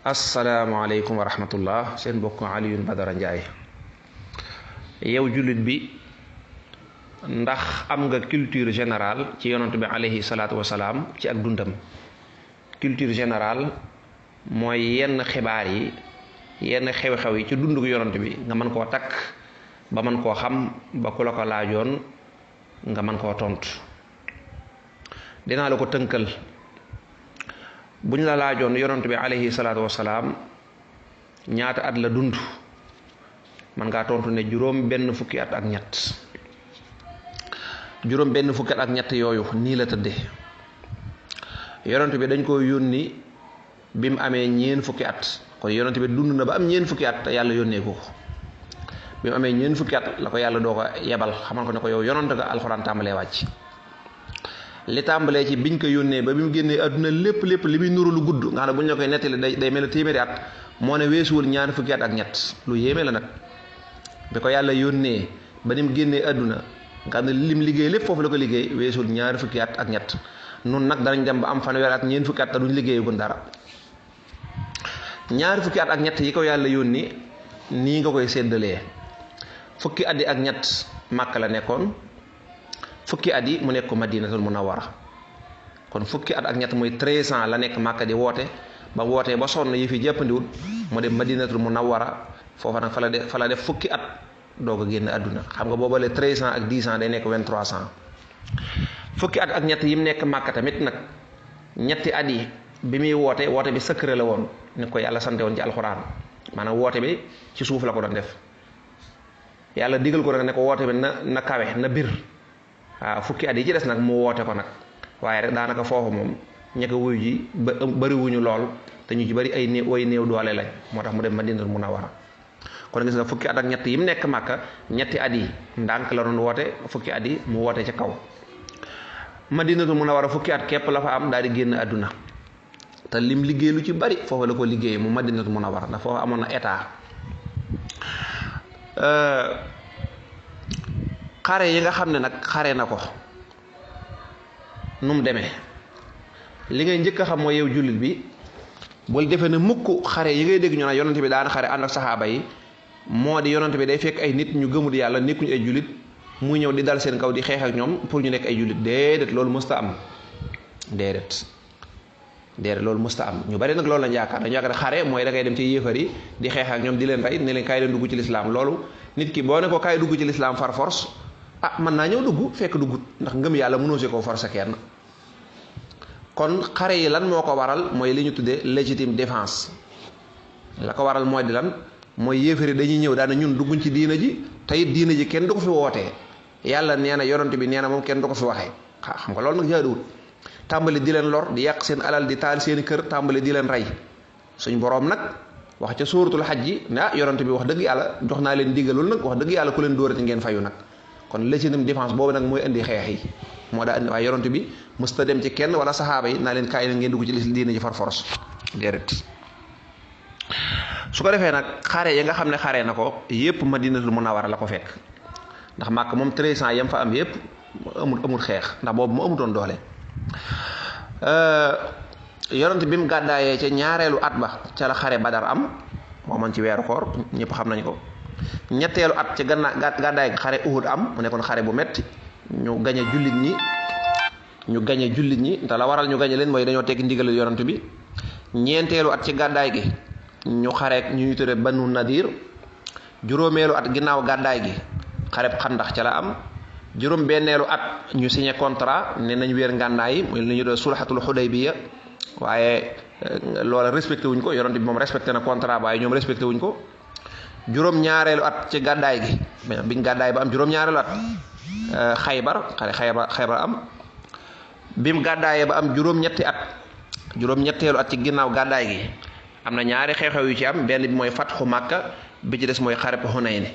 asalaamaaleykum wa rahmatullah seen mbokk Alioune Badara Ndiaye. yow jullit bi ndax am nga culture générale ci yonent bi alayhi salaatu wasalaam ci ak dundam. culture générale mooy yenn xibaar yi yenn xew-xew yi ci dundu yonent bi nga mën koo takk ba mën koo xam ba ku la ko laajoon nga mën koo tontu. dinaa la ko tënkal. buñ la laajoon yonent bi alayhi salaatu wasalaam ñaata at la dund man ngaa tontu ne juróom benn fukki at ak ñett. juróom benn fukki at ak ñett yooyu nii la tëddee. yonent bi dañ ko yónni bi mu amee ñeen fukki at kon yonent bi dund na ba am ñeen fukki at te yàlla yónnee ko bi mu amee ñeen fukki at la ko yàlla doo ko yebal xamal ko ne ko yow yonent nga alxuraan tàmbalee wàcc. li tàmbalee ci biñ ko yónnee ba bi mu génnee àdduna lépp li muy nuru lu gudd nga xam ne bu ñu la koy nettali day mel ne téeméeri at moo ne weesuwul ñaar fukki at ak ñett lu yéeme la nag. bi ko yàlla yónnee ba ni mu génnee àdduna nga xam ne lim liggéey lépp foofu la ko liggéey weesuwul ñaar fukki at ak ñett nun nag danañ dem ba am fanweer at ñeent fukki at te duñ liggéeyagun dara. ñaari fukki at ak ñett yi ko yàlla yónni nii nga koy séddalee fukki at yi ak ñett Màkka la nekkoon. fukki at yi mu nekk Madinatul Munawwara kon fukki at ak ñett muy 13 ans la nekk Màkka di woote ba wootee ba sonn yi fi jàppandiwul mu dem Madinatul Munawwara foofa nag fa la def fukki at doog a génn àdduna xam nga boobale 13 ans ak 10 ans day nekk 23 ans. fukki at ak ñett yi mu nekk Màkka tamit nag ñetti at yi bi muy woote bi secret la woon ni ko yàlla sante woon ci alxuraan maanaam woote bi ci suuf la ko doon def yàlla digal ko nag ne ko woote bi na kawe na bir. waaw fukki at yi ci des nag mu woote ko nag waaye rek daanaka foofu moom ñekk wuyu ji ba bëriwuñu lool te ñu ci bëri ay néew doole lañ moo tax mu dem Madinatul Munawwara kon gis nga fukki at ak ñett yi mu nekk Màkka ñetti at yi ndànk la doon woote fukki at yi mu woote ca kaw. Madinatul Munawwara fukki at képp la fa am daal di génn àdduna te lim liggéey lu ci bëri foofu la ko liggéey mu Madinatul Munawwara ndax foofu amoon na état. xare yi nga xam ne nag xare na ko nu mu demee li ngay njëkk a xam mooy yow jullit bi bul defee ne mukk xare yi ngay dégg ñu naan yonent bi daan xare ànd ak saxaaba yi moo di yonent bi day fekk ay nit ñu gëmul yàlla nekkuñu ay jullit muy ñëw di dal seen kaw di xeex ak ñoom pour ñu nekk ay jullit déedéet loolu mësta am déedéet loolu mësta am ñu bari nag loolu lañ yaakaar dañu yaakaar xare mooy da ngay dem ci yéefar yi di xeex ak ñoom di leen rey ne leen kaay leen dugg ci lislaam loolu nit ki boo ne ko kaay dugg ci lislaam far force mën naa ñëw dugg fekk duggut ndax ngëm yàlla mënoo si koo forcer kenn. kon xare yi lan moo ko waral mooy li ñu tuddee légitime défense la ko waral mooy di lan mooy yéefari dañuy ñëw daana ñun dugguñ ci diina ji te it diina ji kenn du ko fi wootee yàlla nee na yonent bi nee na moom kenn du ko fi waxee xam nga loolu nag jaaduwut tàmbali di leen lor di yàq seen alal di taal seen kër tàmbali di leen rey suñ boroom nag wax ca sóoratul xaj ji ne yonent bi wax dëgg yàlla jox naa leen digalul nag wax dëgg yàlla ku leen dóorati ngeen fayu nag kon légitime défense boobu nag mooy indi xeex yi moo daa indi waaye yonent bi mësta dem ci kenn wala saxaaba yi naa leen kaay na ngeen dugg ci diina ji far force déedéet. su ko defee nag xare yi nga xam ne xare na ko yépp Madinatul Munawwara la ko fekk ndax Màkka moom 13 ans yam fa am yépp amul xeex ndax boobu mu amutoon doole. yonent bi mu gàddaayee ca ñaareelu at ba ca la xare Badar am moo man ci weeru koor ñëpp xam nañ ko. ñetteelu at ci gàddaay xare Uhud am mu nekkoon xare bu metti ñu gañe jullit ñi te la waral ñu gañe leen mooy dañoo tekki ndigal yonent bi. ñeenteelu at ci gàddaay gi ñu xareek ñu tudde Banu Nadir. juróomeelu at ginnaaw gàddaay gi xareb Xandax ca la am. juróom benneelu at ñu signé contrat ne nañ wéer ngànnaay yi muy li ñu doon sulhatul Hudaybiya waaye loola respecté wuñ ko yonent bi moom respecté na contrat waaye ñoom respecté wuñ ko. juróom ñaareelu at ci gàddaay gi biñ gàddaay ba am juróom ñaareelu at xaybar am bim gàddaayee ba am juróom ñetteelu at ci ginnaaw gàddaay gi am na ñaari xew-xew yu ci am benn bi mooy fatxu Màkka bi ci des mooy xareb Hunayn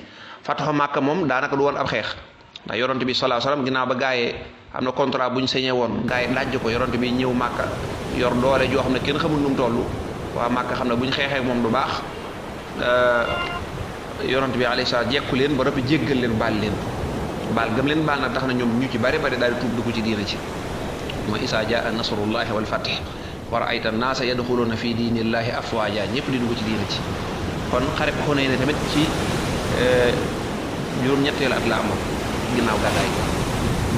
fatxu Màkka moom daanaka du woon ab xeex ndax yonent bi sallallahu alayhi wasallam ginnaaw ba gaayee am na contrat bu ñu signé woon gaay dajj ko yonent bi ñëw Màkka yor doole joo xam ne kenn xamul nu mu toll waa Màkka xam ne bu ñu xeexee moom du baax yonent bi alayhi salaam jekku leen ba noppi jéggal leen baal gëm leen baal nag tax na ñoom ñu ci bari daal di tuub dugg ci diina ci mooy isaa jaa nasrullahi wal fath wa ra'ayta an-naasa yadxuluuna fi diinillaahi afwaaja ñëpp di dugg ci diina ci kon xare Xunayn ne tamit ci juróom-ñetteelu at la amoon ginnaaw gàddaay gi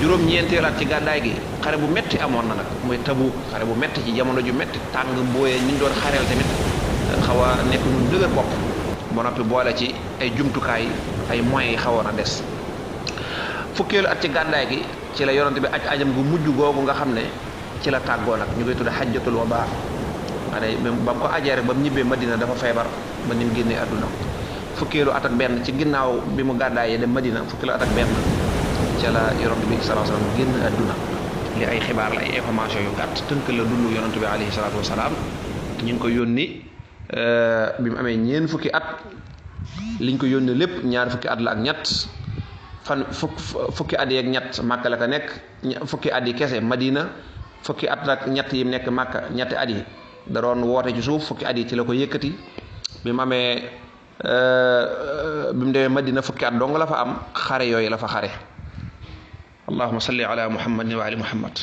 juróom-ñeenteelu at ci gàddaay gi xare bu metti amoon na nag mooy Tabuk xare bu metti ci jamono ju metti tàng mbooyee ñu doon xareel tamit xaw a nekk ñu dëgër bopp ba noppi boole ci ay jumtukaay ay moyens yi xawoon a des fukkeelu at ci gàddaay gi ci la yonante bi ajam gu mujj googu nga xam ne ci la tàggoo nag ñu koy tudde xajjatul wadaa ba mu ko ajee rek ba mu ñibbee Madina dafa feebar ba ni mu génnee àdduna fukkeelu at ak benn ci ginnaaw bi mu gàddaayee dem Madina fukkeelu at ak benn ca la yonante bi sallallahu alayhi wasallam génn àdduna li ay xibaar la ay information yu gàtt tënk la dundu yonante bi alayhi salaatu wasalaam ñu ngi ko yónni bi mu amee ñeen fukki at liñ ko yónnee lépp ñaar fukki at la ak ñett fukki at yi ak ñett Màkka la ko nekk fukki at yi kese Madina fukki at ak ñett yi mu nekk Màkka ñetti at yi da doon woote ci suuf fukki at yi ci la ko yëkkati bi mu amee bi mu demee Madina fukki at dong la fa am xare yooyu la fa xare allahumma salli ala muhammadin wa ali muhammad